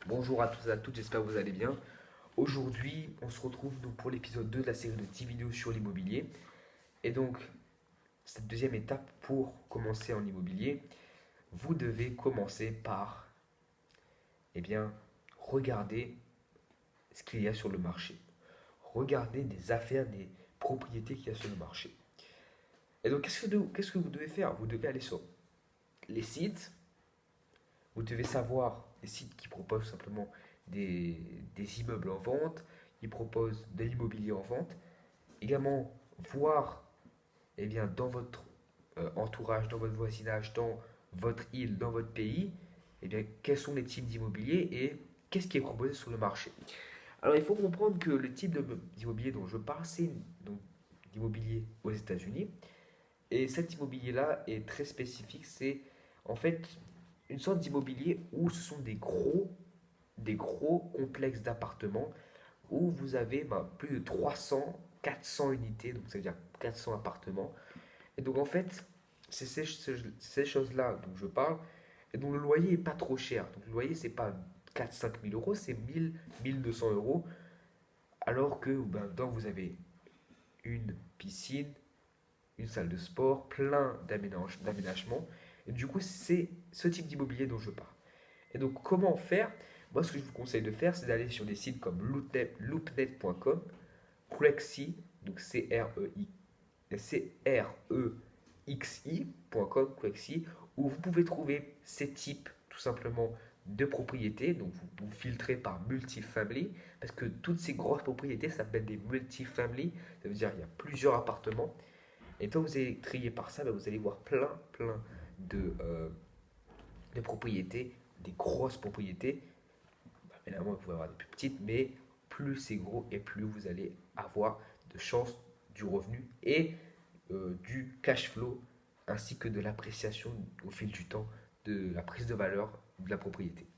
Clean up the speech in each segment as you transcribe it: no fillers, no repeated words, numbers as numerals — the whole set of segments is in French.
Bonjour à tous et à toutes, j'espère que vous allez bien. Aujourd'hui, on se retrouve donc pour l'épisode 2 de la série de 10 vidéos sur l'immobilier. Et donc, cette deuxième étape pour commencer en immobilier, vous devez commencer par, eh bien, regarder ce qu'il y a sur le marché. Regardez des affaires, des propriétés qu'il y a sur le marché. Et donc, qu'est-ce que vous devez faire? Vous devez aller sur les sites, vous devez savoir les sites qui proposent simplement des immeubles en vente, qui proposent de l'immobilier en vente. Également, voir eh bien, dans votre entourage, dans votre voisinage, dans votre île, dans votre pays, eh bien, quels sont les types d'immobilier et qu'est-ce qui est proposé sur le marché. Alors, il faut comprendre que le type d'immobilier dont je parle, c'est donc l'immobilier aux États-Unis. Et cet immobilier-là est très spécifique. C'est en fait une sorte d'immobilier où ce sont des gros complexes d'appartements où vous avez plus de 300, 400 unités, donc ça veut dire 400 appartements. Et donc en fait, c'est ces choses-là dont je parle, et dont le loyer est pas trop cher. Donc le loyer, c'est pas 4-5 000 euros, c'est 1 200 euros, alors que dedans vous avez une piscine, une salle de sport, plein d'aménagements. Et du coup, c'est ce type d'immobilier dont je parle. Et donc, comment faire? Moi, ce que je vous conseille de faire, c'est d'aller sur des sites comme loopnet.com, Crexi, donc Crexi.com, Crexi, où vous pouvez trouver ces types, tout simplement, de propriétés. Donc, vous filtrez par multifamily, parce que toutes ces grosses propriétés s'appellent des multifamily. Ça veut dire qu'il y a plusieurs appartements. Et quand vous allez trier par ça, vous allez voir plein de propriétés, des grosses propriétés. Évidemment, vous pouvez avoir des plus petites, mais plus c'est gros et plus vous allez avoir de chances du revenu et du cash flow, ainsi que de l'appréciation au fil du temps de la prise de valeur de la propriété.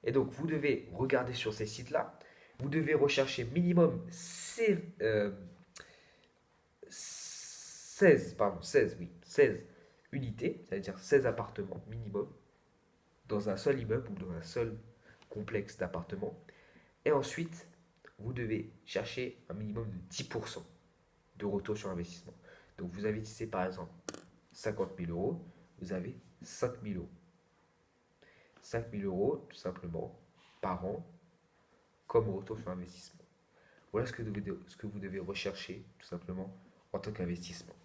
Et donc, vous devez regarder sur ces sites-là, vous devez rechercher minimum 16 unités, c'est-à-dire 16 appartements minimum, dans un seul immeuble ou dans un seul complexe d'appartements. Et ensuite, vous devez chercher un minimum de 10% de retour sur investissement. Donc vous investissez par exemple 50 000 euros, vous avez 5 000 euros. 5 000 euros tout simplement par an comme retour sur investissement. Voilà ce que vous devez rechercher tout simplement en tant qu'investissement.